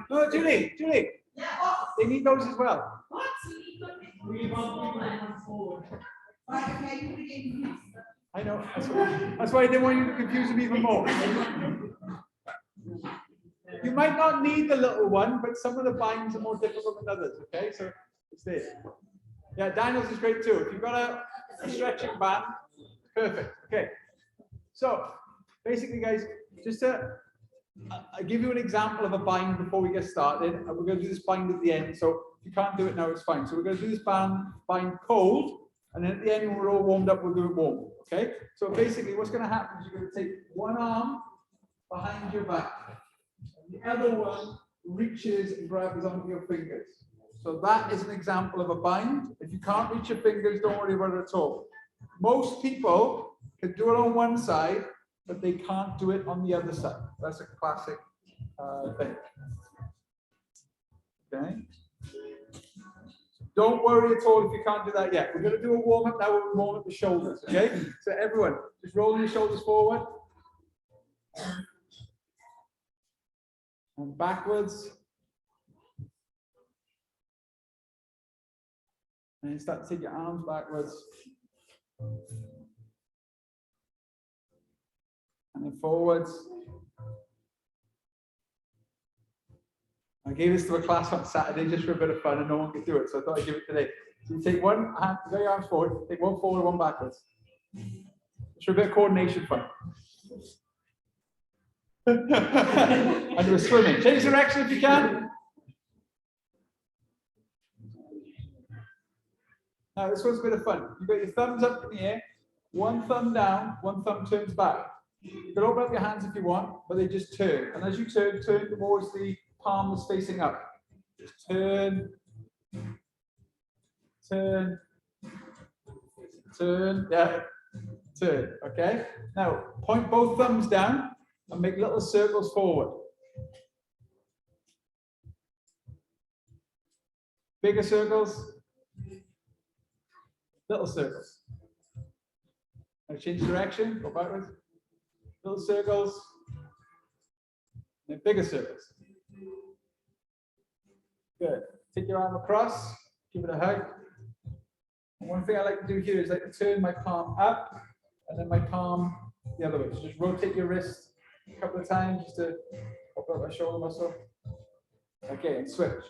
No, Julie, they need those as well. I know, that's why I didn't want you to confuse them even more. You might not need the little one, but some of the binds are more difficult than others, okay? So it's there. Yeah, Daniel's is great too. If you've got a stretching band, perfect. Okay. So basically, guys, just to I'll give you an example of a bind before we get started. And we're going to do this bind at the end. So if you can't do it now, it's fine. So we're going to do this bind cold. And then at the end, when we're all warmed up, we'll do it warm. Okay? So basically, what's going to happen is you're going to take one arm behind your back. And the other one reaches and grabs onto your fingers. So that is an example of a bind. If you can't reach your fingers, don't worry about it at all. Most people can do it on one side, but they can't do it on the other side. That's a classic thing. Okay. Don't worry at all if you can't do that yet. We're going to do a warm up now. We'll warm up the shoulders. Okay. So everyone, just roll your shoulders forward and backwards, and then start to take your arms backwards. And then forwards. I gave this to a class on Saturday just for a bit of fun and no one could do it, so I thought I'd give it today. So you take one hand, go your arms forward, take one forward, one backwards. It's for a bit of coordination fun. And we're swimming. Change direction if you can. Now this one's a bit of fun. You've got your thumbs up in the air, one thumb down, one thumb turns back. You can open up your hands if you want, but they just turn. And as you turn towards the palm that's facing up. Just turn, turn, turn, yeah, turn, okay? Now, point both thumbs down and make little circles forward. Bigger circles, little circles. Now change direction, go backwards. Little circles, and then bigger circles. Good. Take your arm across, give it a hug. And one thing I like to do here is like to turn my palm up and then my palm the other way. So just rotate your wrist a couple of times just to open up my shoulder muscle. Okay, and switch.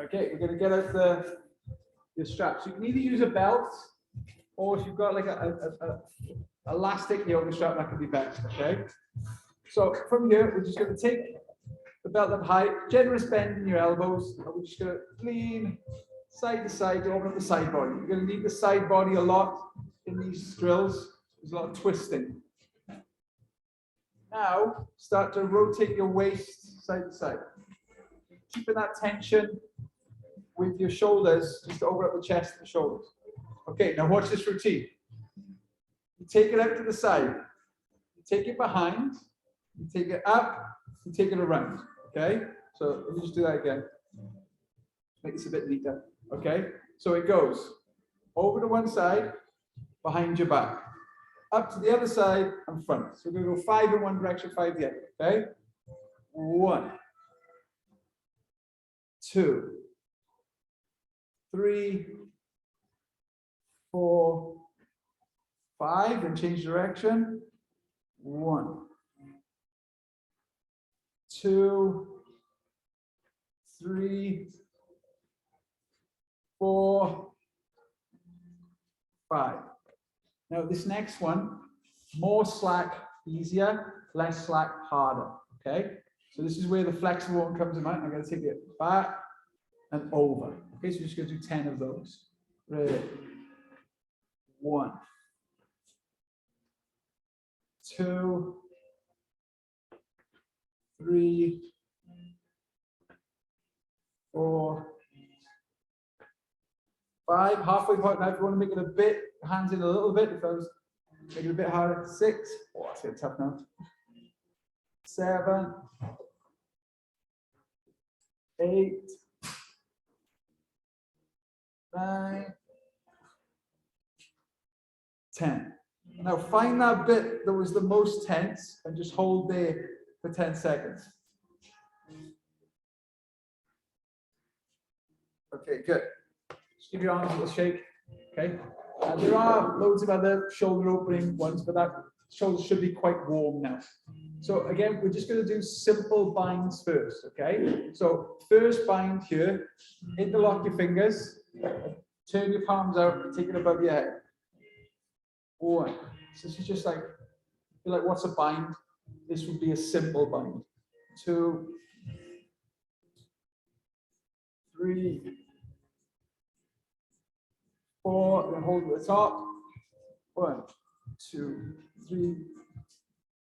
Okay, we're going to get out your straps. You can either use a belt or if you've got like a elastic yoga strap, that could be best. Okay, so from here we're just going to take the belt up high, generous bend in your elbows, and we're just going to lean side to side to open up the side body. You're going to need the side body a lot in these drills. There's a lot of twisting. Now start to rotate your waist side to side, keeping that tension with your shoulders just to open up the chest and the shoulders. Okay, now watch this routine. You take it out to the side, you take it behind, you take it up, you take it around. Okay, so let me just do that again. Make this a bit neater. Okay, so it goes over to one side, behind your back, up to the other side and front. So we're going to go 5 in one direction, 5 the other. Okay, 1, 2, 3, 4, 5, and change direction. 1, 2, 3, 4, 5. Now this next one, more slack, easier, less slack, harder. Okay, so this is where the flexible one comes in. I'm going to take it back and over. Okay, so you're just going to do 10 of those. Ready? 1, 2, 3, 4, 5. Halfway point now. If you want to make it a bit, hands in a little bit. If I was make it a bit harder. 6. Oh, that's getting tough now. 7, 8, 9, 10. Now find that bit that was the most tense and just hold there for 10 seconds. Okay, good. Just give your arms a little shake. Okay. There are loads of other shoulder opening ones, but that shoulder should be quite warm now. So again, we're just going to do simple binds first. Okay. So first bind here, interlock your fingers, turn your palms out, and take it above your head. 1. So this is just like, you're like, what's a bind? This would be a simple bind. 2, 3, 4, then hold at the top. 1, 2, 3,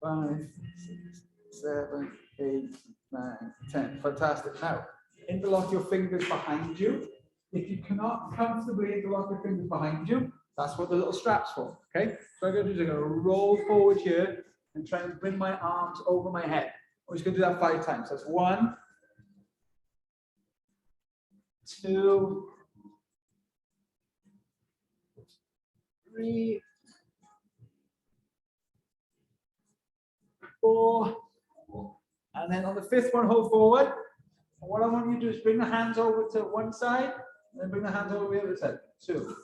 5, 6, 7, 8, 9, 10. Fantastic. Now, interlock your fingers behind you. If you cannot comfortably interlock your fingers behind you, that's what the little strap's for. Okay? So I'm going to do is I'm going to roll forward here and try and bring my arms over my head. I'm just going to do that 5 times. That's 1, 2, 3, 4, and then on the 5th one, hold forward. And what I want you to do is bring the hands over to one side, and then bring the hands over to the other side. 2,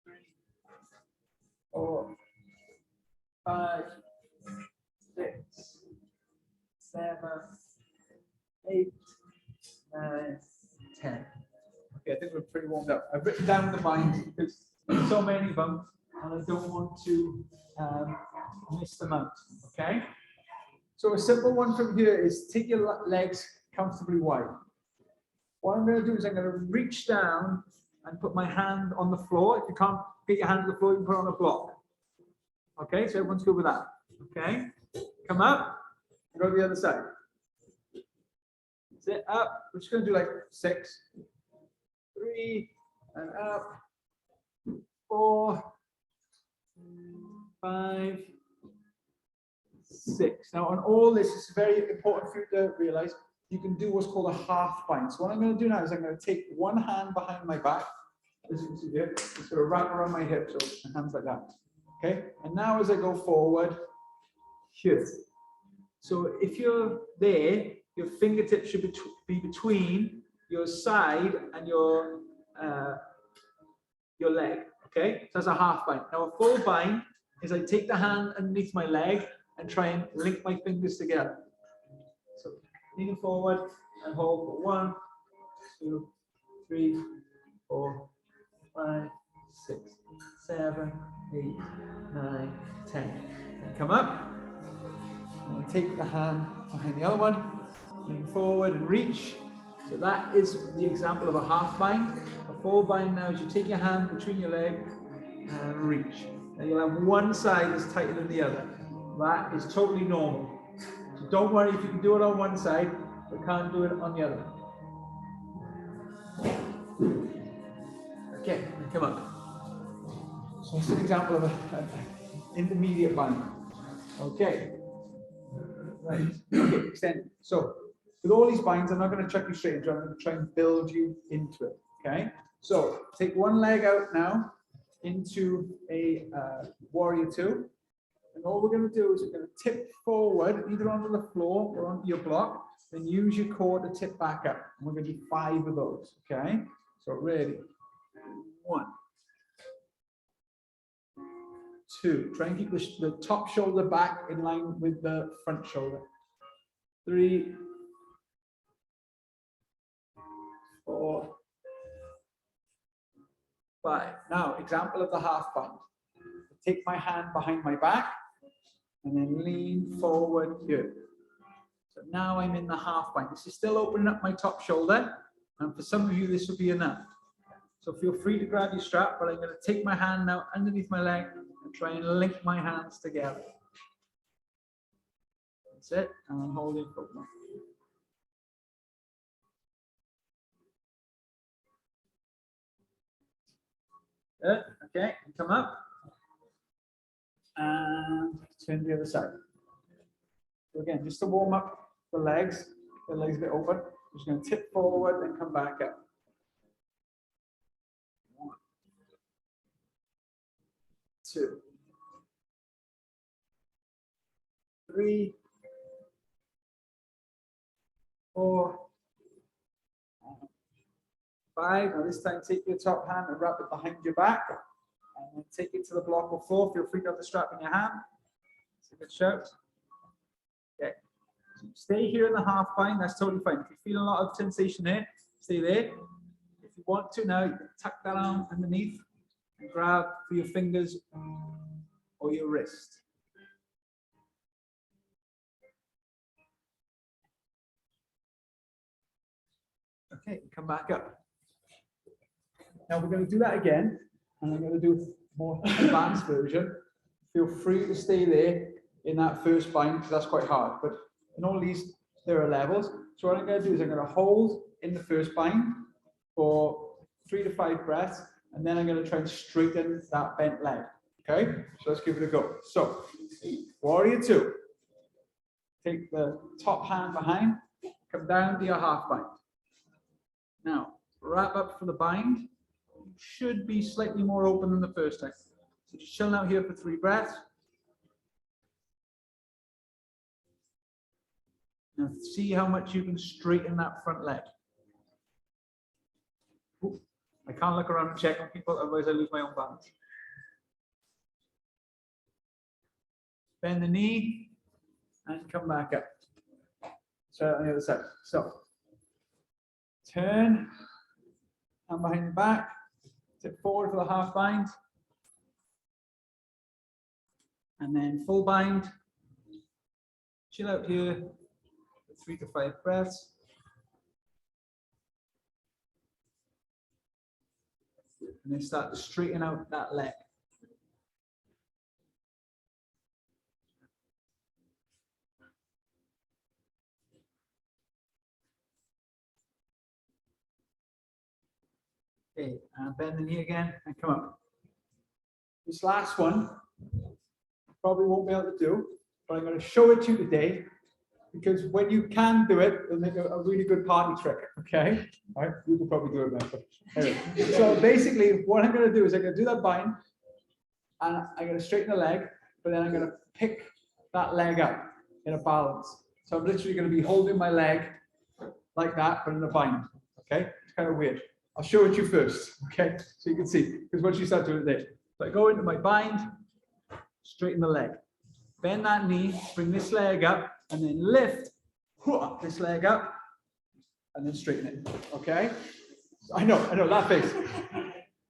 3, 4, 5, 6, 7, 8, 9, 10. Okay, I think we're pretty warmed up. I've written down the binds because there's so many of them, and I don't want to miss them out. Okay? So a simple one from here is take your legs comfortably wide. What I'm going to do is I'm going to reach down and put my hand on the floor. If you can't get your hand on the floor, you can put it on a block. Okay, so everyone's good with that. Okay, come up, go to the other side. Sit up. We're just going to do like 6, 3, and up, 4, 5, 6. Now on all this, it's very important for you to realize you can do what's called a half bind. So what I'm going to do now is I'm going to take one hand behind my back, as you can see here, it's going to wrap around my hips, so hands like that. Okay, and now as I go forward, here. So if you're there, your fingertips should be between your side and your leg. Okay, so that's a half bind. Now a full bind is I take the hand underneath my leg and try and link my fingers together. So lean forward and hold for 1, 2, 3, 4, 5, 6, 7, 8, 9, 10. And come up. And take the hand behind the other one. Lean forward and reach. So that is the example of a half bind. A full bind now is you take your hand between your leg and reach. Now you'll have one side that's tighter than the other. That is totally normal. So don't worry if you can do it on one side, but can't do it on the other. Okay, come up. So it's an example of an intermediate bind. Okay. Right. Okay, extend. So with all these binds, I'm not going to chuck you straight into it. I'm going to try and build you into it. Okay. So take one leg out now into a warrior 2. And all we're going to do is we're going to tip forward, either onto the floor or onto your block, then use your core to tip back up. And we're going to do 5 of those. Okay. So ready. 1, 2. Try and keep the top shoulder back in line with the front shoulder. 3, 4, 5. Now, example of the half bind. Take my hand behind my back and then lean forward here. So now I'm in the half bind. This is still opening up my top shoulder, and for some of you this will be enough. So feel free to grab your strap, but I'm going to take my hand now underneath my leg and try and link my hands together. That's it, and I'm holding for one. Good. Okay, and come up and turn to the other side. So again, just to warm up the legs a bit open. I'm just going to tip forward and come back up. 1, 2, 3, 4, 5. Now this time take your top hand and wrap it behind your back. And then take it to the block of 4. Feel free to have the strap in your hand. It's a good shout. Okay. So stay here in the half bind. That's totally fine. If you feel a lot of sensation here, stay there. If you want to now, you can tuck that arm underneath and grab for your fingers or your wrist. Okay, come back up. Now we're going to do that again, and I'm going to do a more advanced version. Feel free to stay there in that first bind because that's quite hard. But in all these, there are levels. So what I'm going to do is I'm going to hold in the first bind for 3 to 5 breaths, and then I'm going to try and straighten that bent leg. Okay, so let's give it a go. So, warrior 2. Take the top hand behind, come down to your half bind. Now, wrap up for the bind. Should be slightly more open than the first time. So just chill out here for 3 breaths. Now see how much you can straighten that front leg. Ooh, I can't look around and check on people, otherwise I lose my own balance. Bend the knee and come back up. So on the other side. So turn, hand behind the back, tip forward for the half bind, and then full bind. Chill out here for 3 to 5 breaths. And then start to straighten out that leg. Okay, and bend the knee again and come up. This last one, probably won't be able to do, but I'm going to show it to you today because when you can do it, it'll make a really good party trick, okay? All right, you can probably do it now. Anyway. So basically, what I'm going to do is I'm going to do that bind, and I'm going to straighten the leg, but then I'm going to pick that leg up in a balance. So I'm literally going to be holding my leg like that, but in a bind, okay? It's kind of weird. I'll show it to you first, okay? So you can see, because once you start doing it there. So I go into my bind, straighten the leg. Bend that knee, bring this leg up, and then lift this leg up, and then straighten it, okay? I know, that face.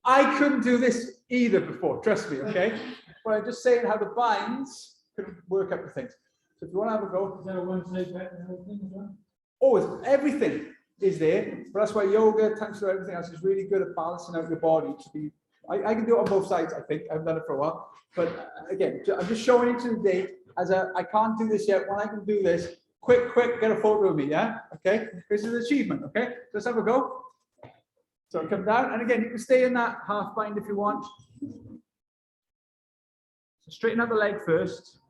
I couldn't do this either before, trust me, okay? But I'm just saying how the binds can work up the things. So if you want to have a go, is there one leg back and everything as well? Oh, everything is there, but that's why yoga, thanks to everything else, is really good at balancing out your body to be. I can do it on both sides, I think. I've done it for a while. But again, I'm just showing it today as I can't do this yet. When I can do this, quick, get a photo of me, yeah? Okay? This is an achievement, okay? Let's have a go. So come down, and again, you can stay in that half bind if you want. So straighten out the leg first,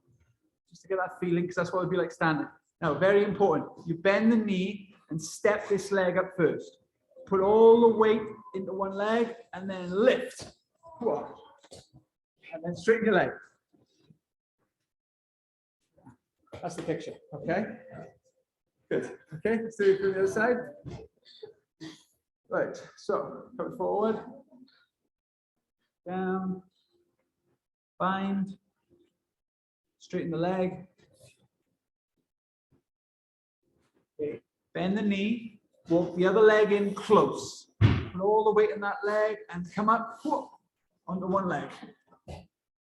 just to get that feeling, because that's what it would be like standing. Now, very important, you bend the knee and step this leg up first. Put all the weight into one leg and then lift. And then straighten your leg. That's the picture, okay? Good, okay, let's do it from the other side. Right, so come forward, down, bind, straighten the leg. Okay. Bend the knee, Walk the other leg in close. Put all the weight in that leg and come up whoop, onto one leg.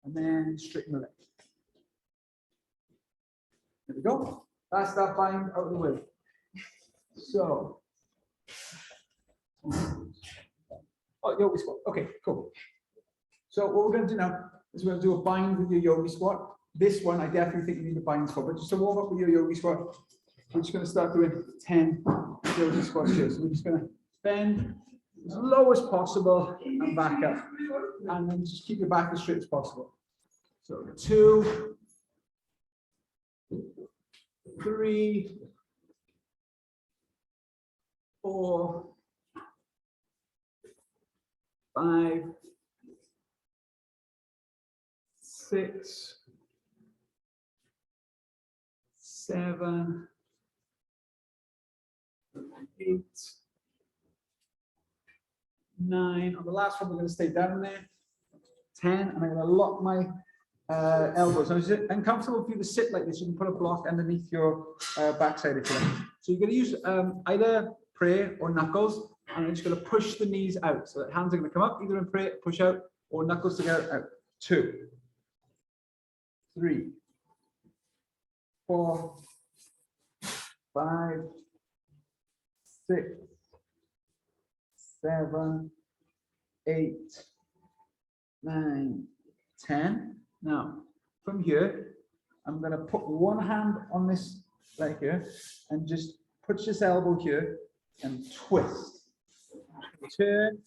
And then straighten the leg. There we go. That's that bind out of the way. So, oh, yogi squat. Okay, cool. So what we're going to do now is we're going to do a bind with your yogi squat. This one I definitely think you need a bind for, but just to warm up with your yogi squat, we're just going to start doing 10 yogi squats here. So we're just going to bend as low as possible and back up, and then just keep your back as straight as possible. So 2, 3, 4, 5, 6, 7, 8, 9. On the last one, we're going to stay down there. 10, and I'm going to lock my elbows. Now, is it uncomfortable for you to sit like this? You can put a block underneath your backside if you like. So you're going to use either prayer or knuckles, and I'm just going to push the knees out. So that hands are going to come up, either in prayer, push out, or knuckles together out. 2, 3, 4, 5, 6, 7, 8, 9, 10. Now, from here, I'm going to put one hand on this leg here and just put this elbow here and twist. Turn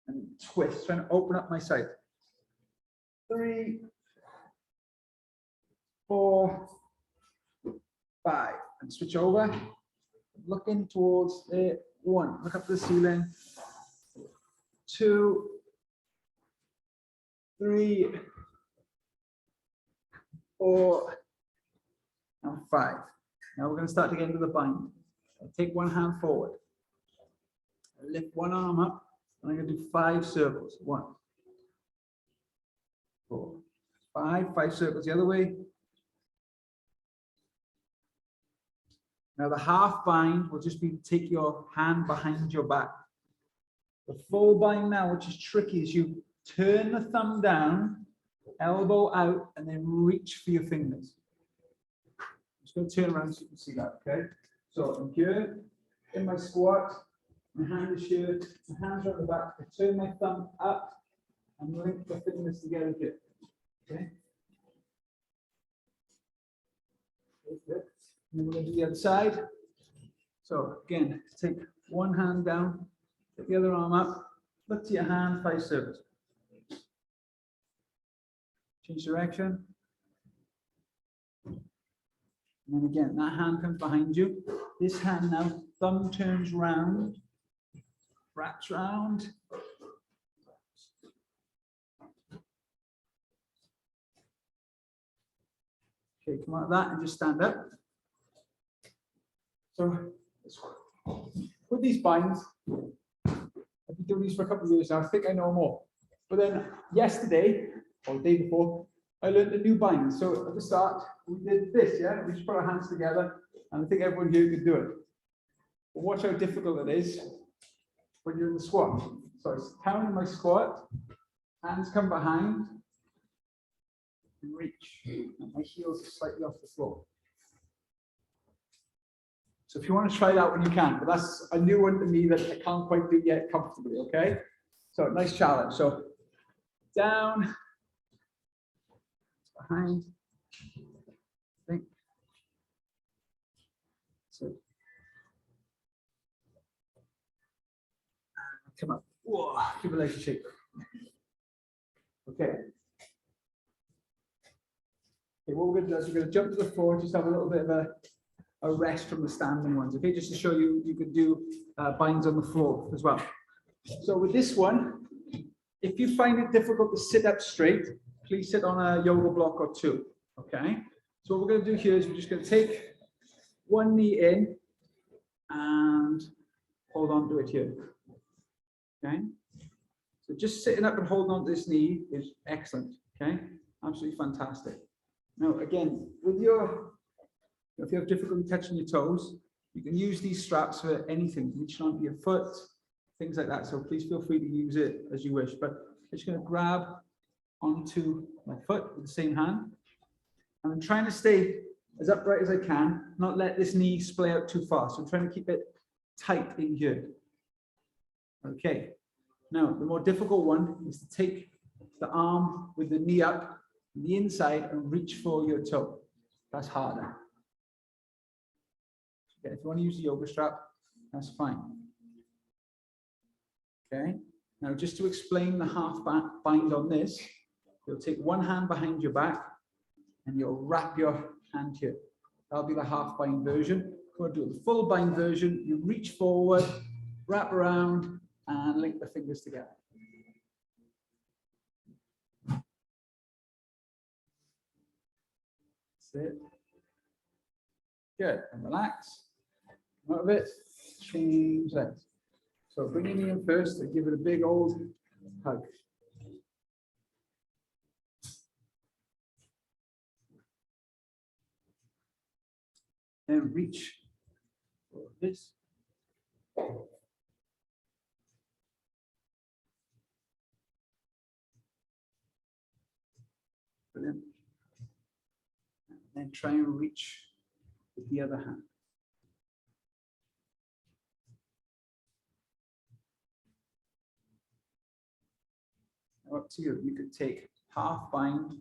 and twist, trying to open up my side. 3, 4, 5, and switch over. Looking towards the 1. Look up to the ceiling. 2, 3, 4, and 5. Now we're going to start to get into the bind. I'll take one hand forward. I'll lift one arm up, and I'm going to do 5 circles. 1, 4, 5 circles the other way. Now the half bind will just be to take your hand behind your back. The full bind now, which is tricky, is you turn the thumb down, elbow out, and then reach for your fingers. I'm just going to turn around so you can see that, okay? So I'm here in my squat, my hand is here, my hands are on the back. I turn my thumb up and link the fingers together here, okay? Good. And then we're going to do the other side. So again, take one hand down, take the other arm up, look to your hand, 5 circles. Change direction. And then again, that hand comes behind you. This hand now, thumb turns round, wraps round. Okay, come out of that and just stand up. So with these binds, I've been doing these for a couple of years now. I think I know more. But then yesterday, or the day before, I learned a new bind. So at the start, we did this, yeah? We just put our hands together, and I think everyone here could do it. But watch how difficult it is when you're in the squat. So it's down in my squat, hands come behind, and reach. And my heels are slightly off the floor. So if you want to try that when you can, but that's a new one to me that I can't quite do yet comfortably, okay? So nice challenge. So down, behind, think. So come up. Whoa, give a leg a shake. Okay. Okay, what we're going to do is we're going to jump to the floor, just have a little bit of a rest from the standing ones, okay? Just to show you, you can do binds on the floor as well. So with this one, if you find it difficult to sit up straight, please sit on a yoga block or 2, okay? So what we're going to do here is we're just going to take one knee in and hold on to it here, okay? So just sitting up and holding on to this knee is excellent, okay? Absolutely fantastic. Now, again, with your, if you have difficulty touching your toes, You can use these straps for anything, reaching onto your foot, things like that. So please feel free to use it as you wish. But I'm just going to grab onto my foot with the same hand. And I'm trying to stay as upright as I can, not let this knee splay out too far. So I'm trying to keep it tight in here. Okay. Now, the more difficult one is to take the arm with the knee up, the inside, and reach for your toe. That's harder. Okay, if you want to use the yoga strap, that's fine. Okay. Now, just to explain the half bind on this, you'll take one hand behind your back and you'll wrap your hand here. That'll be the half bind version. If you want to do the full bind version, you reach forward, wrap around, and link the fingers together. That's it. Good. And relax. Out of it. Change legs. So bring your knee in first and give it a big old hug. And reach for this. Brilliant. And then try and reach with the other hand. Now up to you. You could take half bind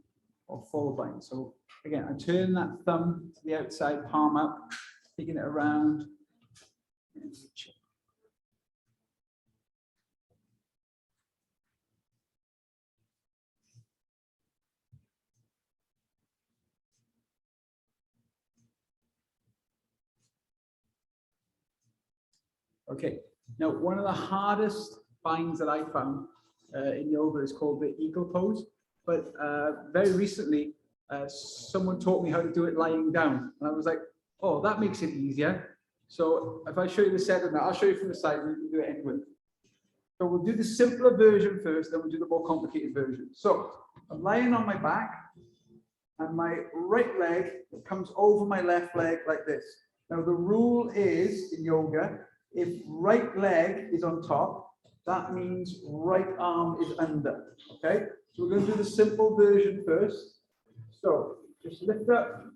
or full bind. So again, I turn that thumb to the outside, palm up, taking it around. And reach it. Okay, now one of the hardest binds that I found in yoga is called the eagle pose. But very recently, someone taught me how to do it lying down. And I was like, oh, that makes it easier. So if I show you the setup now, I'll show you from the side, we can do it anyway. So we'll do the simpler version first, then we'll do the more complicated version. So I'm lying on my back, and my right leg comes over my left leg like this. Now the rule is in yoga, if right leg is on top, that means right arm is under. Okay, so we're going to do the simple version first. So just lift up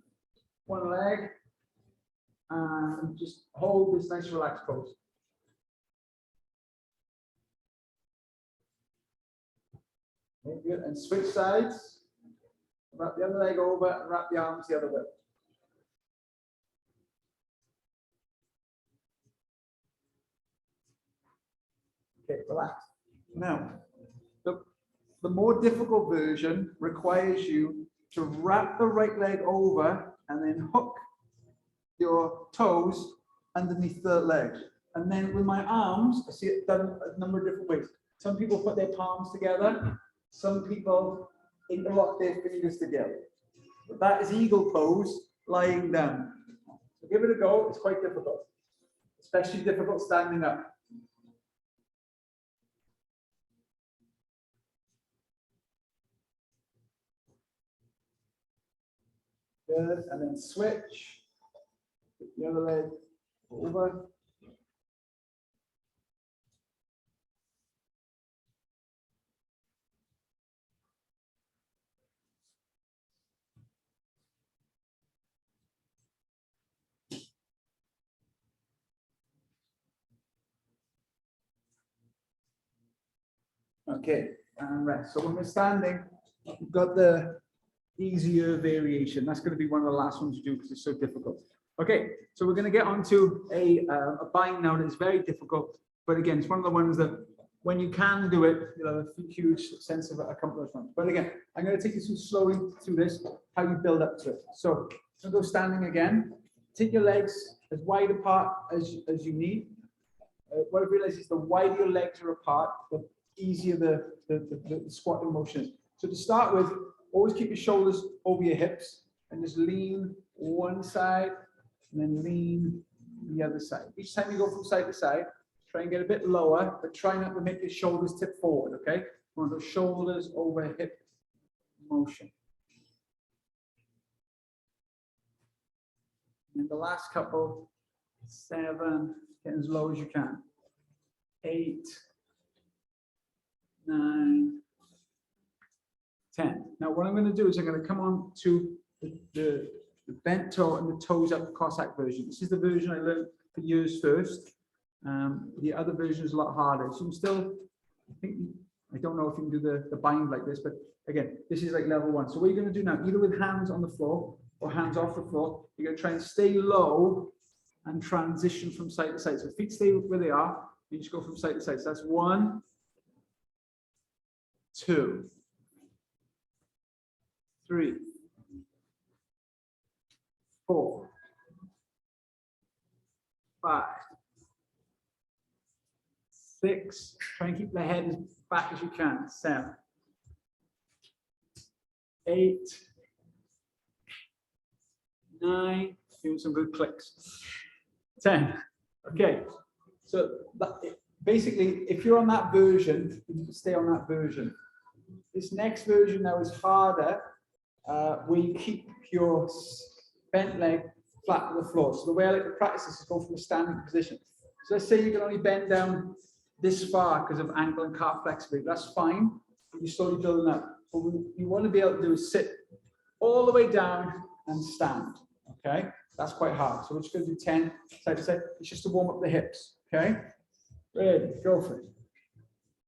one leg and just hold this nice relaxed pose. Okay, good. And switch sides. Wrap the other leg over and wrap the arms the other way. Okay, relax. Now, the more difficult version requires you to wrap the right leg over and then hook your toes underneath the leg. And then with my arms, I see it done a number of different ways. Some people put their palms together. Some people interlock their fingers together. But that is eagle pose, lying down. So give it a go. It's quite difficult, especially difficult standing up. Good, and then switch. Put the other leg over. Okay, and rest. So when we're standing, we've got the easier variation. That's going to be one of the last ones to do because it's so difficult. Okay, so we're going to get onto a bind now that is very difficult. But again, it's one of the ones that when you can do it, you'll have a huge sense of accomplishment. But again, I'm going to take you through slowly through this, how you build up to it. So go standing again. Take your legs as wide apart as you need. What I realize is the wider your legs are apart, the easier the squatting motion is. So to start with, always keep your shoulders over your hips and just lean one side and then lean the other side. Each time you go from side to side, try and get a bit lower, but try not to make your shoulders tip forward, okay? You want those shoulders over hip motion. And the last couple, 7, get as low as you can. 8, 9, 10. Now what I'm going to do is I'm going to come on to the bent toe and the toes up Cossack version. This is the version I learned for years first. The other version is a lot harder. So I'm still, I don't know if you can do the bind like this, but again, this is like level 1. So what you're going to do now, either with hands on the floor or hands off the floor, you're going to try and stay low and transition from side to side. So feet stay where they are, you just go from side to side. So that's 1, 2, 3, 4, 5, 6. Try and keep the head as back as you can. 7, 8, 9. Doing some good clicks. 10. Okay. So basically, if you're on that version, you can stay on that version. This next version now is harder, where you keep your bent leg flat to the floor. So the way I like to practice this is go from a standing position. So let's say you can only bend down this far because of ankle and calf flexibility. That's fine, but you're slowly building up. But what you want to be able to do is sit all the way down and stand. Okay, that's quite hard. So we're just going to do 10 side to side. It's just to warm up the hips. Okay, ready, go for it.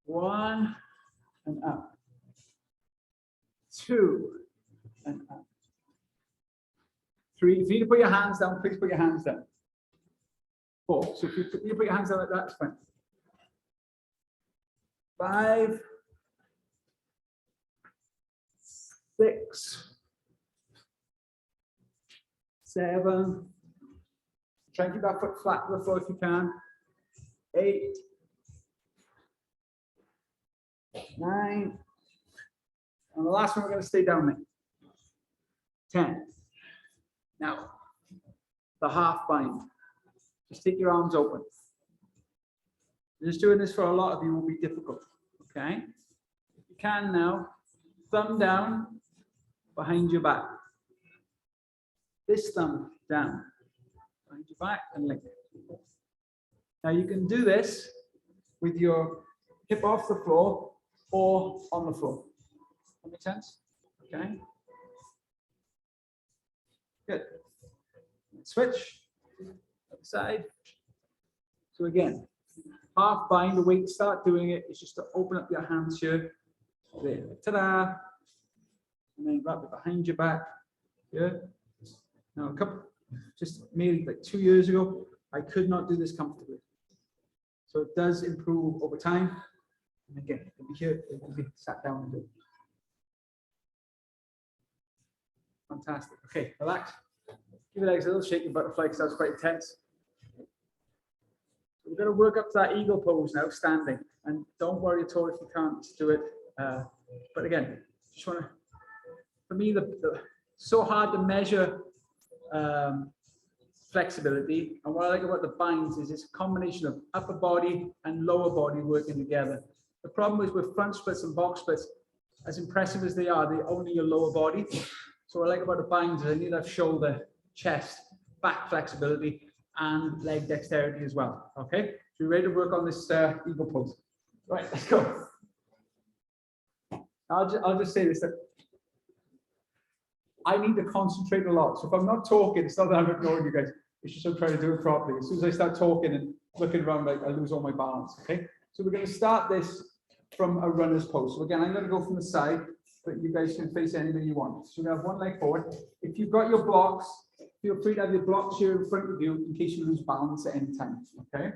1 and up. 2 and up. 3. If you need to put your hands down, please put your hands down. 4. So if you put your hands down like that, it's fine. 5, 6, 7. Try and keep that foot flat to the floor if you can. 8, 9. And the last one, we're going to stay down there. 10. Now, the half bind. Just take your arms open. Just doing this for a lot of you will be difficult. Okay? If you can now, thumb down behind your back. This thumb down behind your back and link it. Now you can do this with your hip off the floor or on the floor. That make sense? Okay. Good. Switch. Other side. So again, half bind. The way to start doing it is just to open up your hands here. There. Ta-da. And then wrap it behind your back. Good. Now, just maybe like 2 years ago, I could not do this comfortably. So it does improve over time. And again, it'll be here, it'll be sat down and do it. Fantastic. Okay, relax. Give your legs a little shake and butterfly because that was quite intense. We're going to work up to that eagle pose now, standing. And don't worry at all if you can't do it. But again, just want to, for me, so hard to measure flexibility, and what I like about the binds is it's a combination of upper body and lower body working together. The problem is with front splits and box splits, as impressive as they are, they're only your lower body. So what I like about the binds is I need that shoulder, chest, back flexibility, and leg dexterity as well. Okay, so we're ready to work on this eagle pose. Right, let's go. I'll just say this, that I need to concentrate a lot. So if I'm not talking, it's not that I'm ignoring you guys. It's just I'm trying to do it properly. As soon as I start talking and looking around, I lose all my balance. Okay. So we're going to start this from a runner's pose. So again, I'm going to go from the side, but you guys can face anywhere you want. So we have one leg forward. If you've got your blocks, feel free to have your blocks here in front of you in case you lose balance at any time. Okay.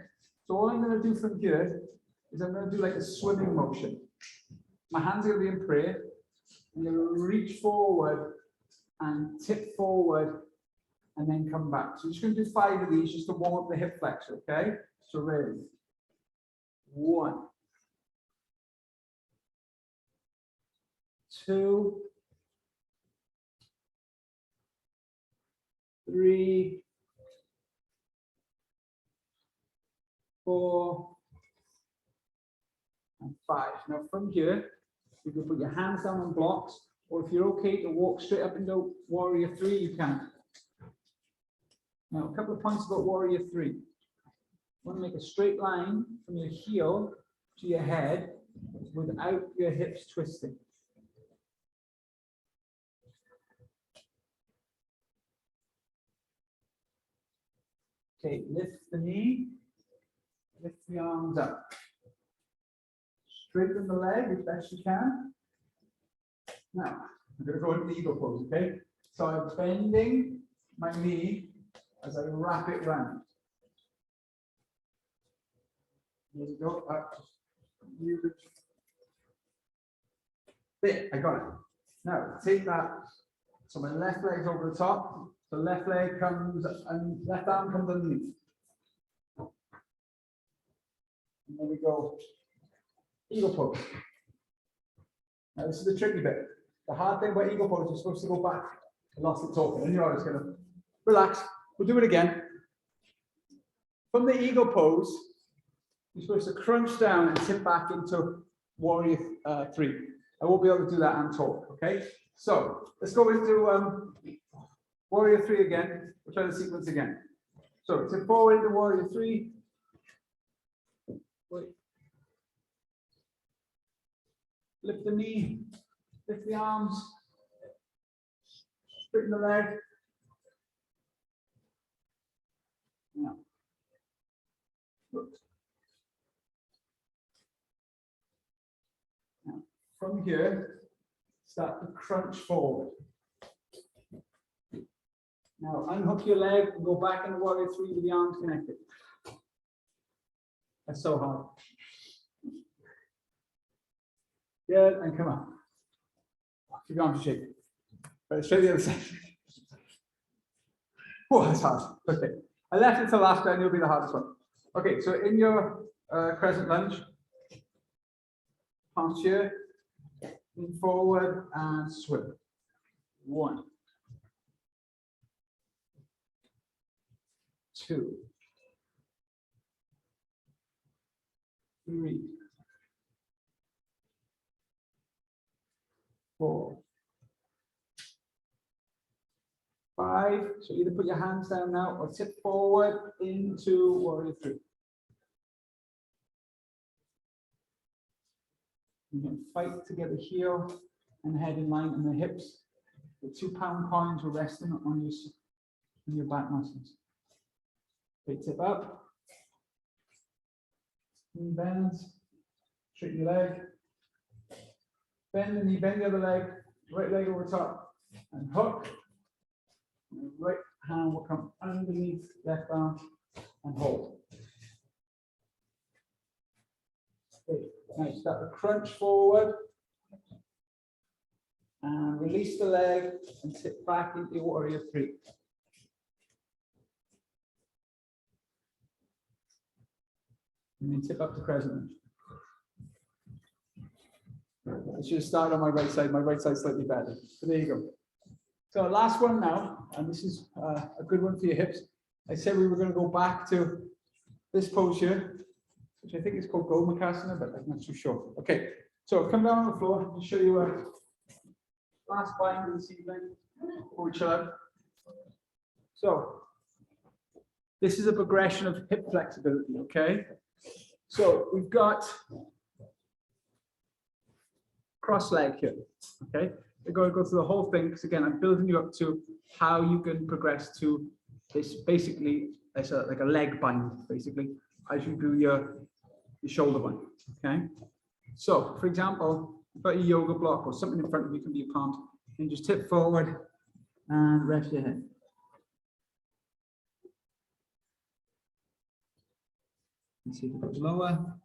So all I'm going to do from here is I'm going to do like a swimming motion. My hands are going to be in prayer. I'm going to reach forward and tip forward and then come back. So I'm just going to do 5 of these just to warm up the hip flexor, okay? So ready. 1, 2, 3, 4, and 5. Now from here, you can put your hands down on blocks, or if you're okay to walk straight up into warrior 3, you can. Now, a couple of points about warrior 3. You want to make a straight line from your heel to your head without your hips twisting. Okay, lift the knee, lift the arms up. Straighten the leg as best you can. Now, I'm going to go into the eagle pose, okay? So I'm bending my knee as I wrap it round. There we go, up. There, I got it. Now, take that. So my left leg's over the top. So left leg comes and left arm comes underneath. And then we go eagle pose. Now this is the tricky bit. The hard thing about eagle pose, you're supposed to go back. I lost the talking. And you're always going to relax. We'll do it again. From the eagle pose, you're supposed to crunch down and tip back into warrior 3. I won't be able to do that and talk. Okay. So let's go into warrior 3 again. We'll try the sequence again. So tip forward into warrior 3. Wait. Lift the knee, lift the arms, straighten the leg. Now, from here, start to crunch forward. Now, unhook your leg and go back into warrior 3 with the arms connected. That's so hard. Good, and come on. Keep your arms shaking. Right, straight the other side. Oh, that's hard. Okay. I left it till last and you'll be the hardest one. Okay, so in your crescent lunge, palms here, lean forward and swim. 1, 2, 3, 4, 5. So either put your hands down now or tip forward into warrior 3. You can fight to get the heel and head in line and the hips. The 2-pound coins are resting on your back muscles. Okay, tip up. Knee bends. Straighten your leg. Bend the knee, bend the other leg. Right leg over top. And hook. And right hand will come underneath left arm and hold. Okay, now start to crunch forward. And release the leg and tip back into warrior 3. And then tip up to crescent lunge. I should have started on my right side. My right side is slightly better. So there you go. So last one now, and this is a good one for your hips. I said we were going to go back to this pose here, which I think is called Gomakasana, but I'm not too sure. Okay, so come down on the floor and show you a last bind of this evening before we chill out. So this is a progression of hip flexibility, okay? So we've got cross leg here, okay? We're going to go through the whole thing because again, I'm building you up to how you can progress to this basically as like a leg bind, basically, as you do your shoulder bind, okay? So, for example, you've got a yoga block or something in front of you, can be a plant, and just tip forward and rest your head. And see if it goes lower.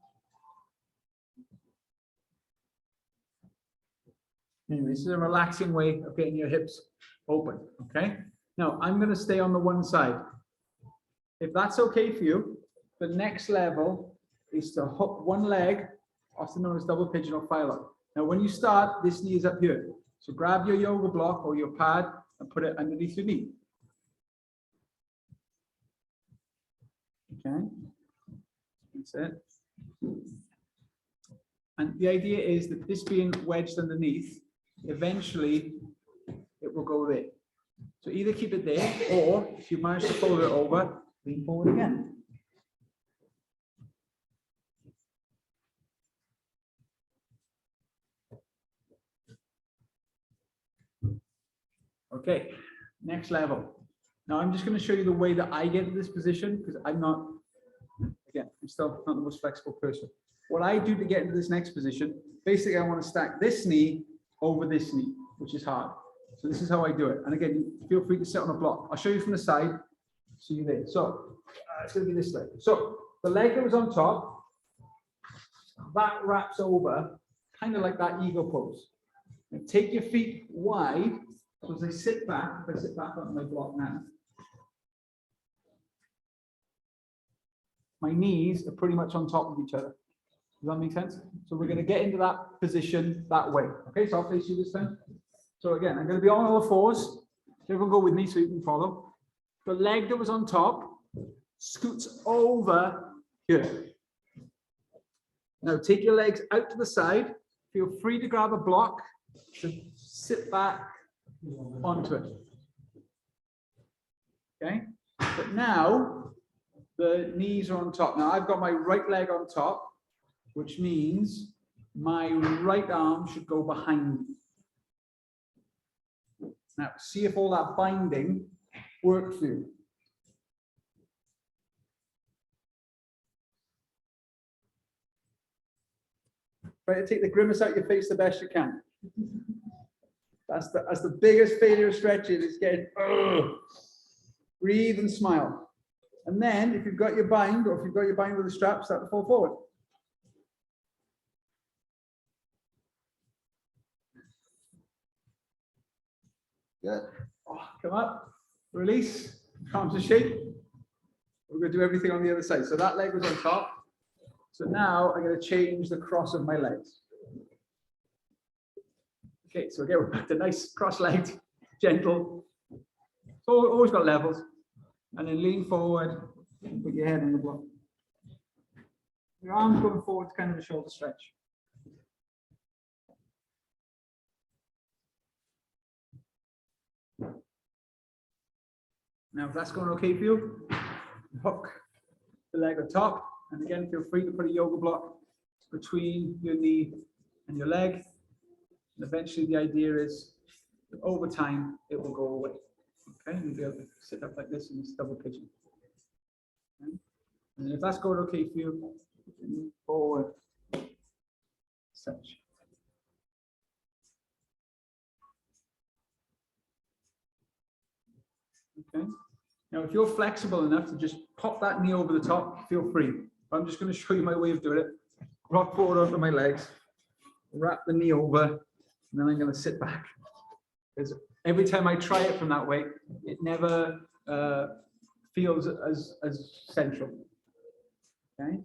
Anyway, this is a relaxing way of getting your hips open, okay? Now, I'm going to stay on the one side. If that's okay for you, the next level is to hook one leg, often known as double pigeon or file up. Now, when you start, this knee is up here. So grab your yoga block or your pad and put it underneath your knee. Okay, that's it. And the idea is that this being wedged underneath, eventually it will go there. So either keep it there, or if you manage to fold it over, lean forward again. Okay, next level. Now I'm just going to show you the way that I get to this position, because I'm not, again, I'm still not the most flexible person. What I do to get into this next position, basically I want to stack this knee over this knee, which is hard. So this is how I do it. And again, feel free to sit on a block. I'll show you from the side. See you there. So it's going to be this leg. So the leg that was on top, that wraps over, kind of like that eagle pose. And take your feet wide. So as I sit back, if I sit back on my block now, my knees are pretty much on top of each other. Does that make sense? So we're going to get into that position that way. Okay, so I'll face you this time. So again, I'm going to be on all fours. Everyone go with me so you can follow. The leg that was on top scoots over here. Now take your legs out to the side. Feel free to grab a block to sit back onto it. Okay, but now the knees are on top. Now I've got my right leg on top, which means my right arm should go behind me. Now see if all that binding works for you. Try to take the grimace out your face the best you can. That's the biggest failure of stretching, is getting, breathe and smile. And then if you've got your bind, or if you've got your bind with the strap, start to fall forward. Good. Oh, come up, release, arms to shake. We're going to do everything on the other side. So that leg was on top. So now I'm going to change the cross of my legs. Okay, so again, we're back to nice cross-legged, gentle. So always got levels. And then lean forward and put your head on the block. Your arms going forward to kind of a shoulder stretch. Now, if that's going okay for you, hook the leg on top. And again, feel free to put a yoga block between your knee and your leg. And eventually the idea is that over time, it will go away. Okay, you'll be able to sit up like this in this double pigeon. Okay? And if that's going okay for you, move forward, such. Okay. Now, if you're flexible enough to just pop that knee over the top, feel free. I'm just going to show you my way of doing it. Rock forward onto my legs, wrap the knee over, and then I'm going to sit back. Because every time I try it from that way, it never feels as central. Okay,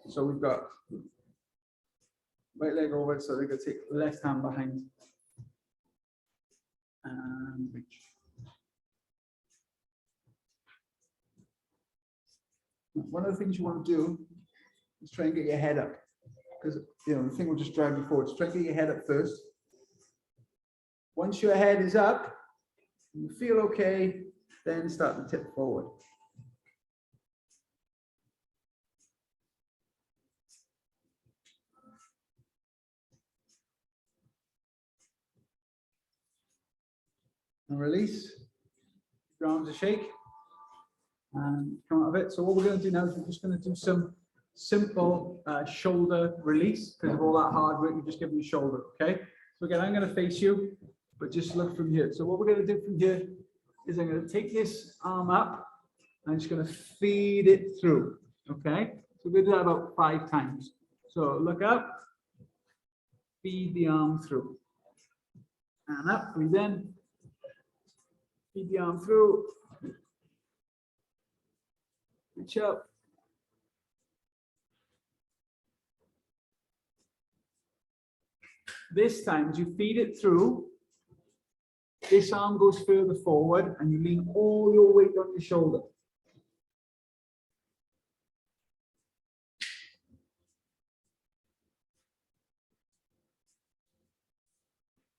so we've got right leg over, so they're going to take left hand behind and reach. One of the things you want to do is try and get your head up, because the thing will just drag you forward. So try and get your head up first. Once your head is up, you feel okay, then start to tip forward. And release. Your arms are shake. And come out of it. So what we're going to do now is we're just going to do some simple shoulder release, because of all that hard work you've just given your shoulder. Okay. So again, I'm going to face you, but just look from here. So what we're going to do from here is I'm going to take this arm up. I'm just going to feed it through. Okay. So we're going to do that about 5 times. So look up, feed the arm through, and up. Breathe in, feed the arm through. Reach up. This time, as you feed it through, this arm goes further forward and you lean all your weight on your shoulder.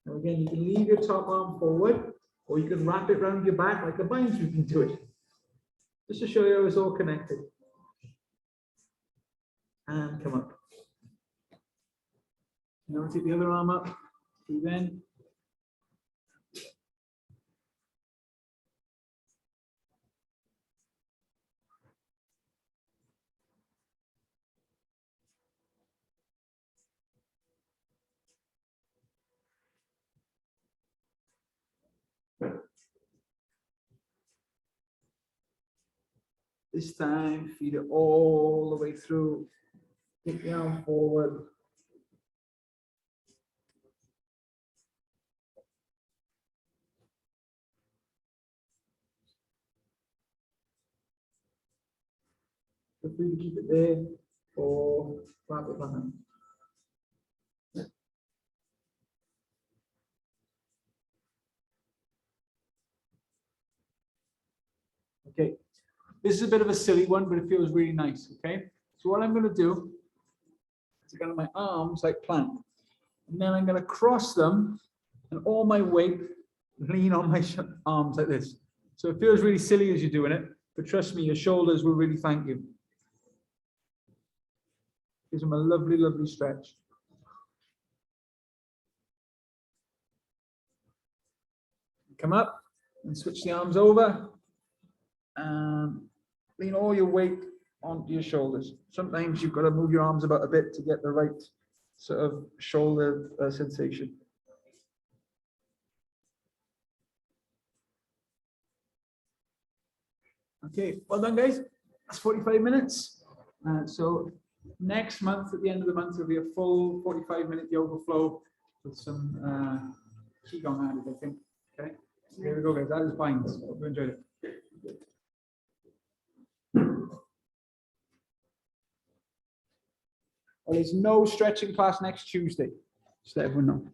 Now again, you can leave your top arm forward or you can wrap it around your back like the binds we've been doing. Just to show you how it's all connected. And come up. Now take the other arm up. Breathe in. This time, feed it all the way through. Take the arm forward. Feel free to keep it there or flap it behind. Okay, this is a bit of a silly one, but it feels really nice. Okay, so what I'm going to do is I'm going to my arms like plank, and then I'm going to cross them, and all my weight lean on my arms like this. So it feels really silly as you're doing it, but trust me, your shoulders will really thank you. Gives them a lovely, lovely stretch. Come up and switch the arms over. Lean all your weight onto your shoulders. Sometimes you've got to move your arms about a bit to get the right sort of shoulder sensation. Okay, well done, guys. That's 45 minutes. So next month, at the end of the month, there'll be a full 45-minute yoga flow with some qigong added, I think. Okay, here we go, guys. That is binds. Hope you enjoyed it. Well, there's no stretching class next Tuesday. Just let everyone know.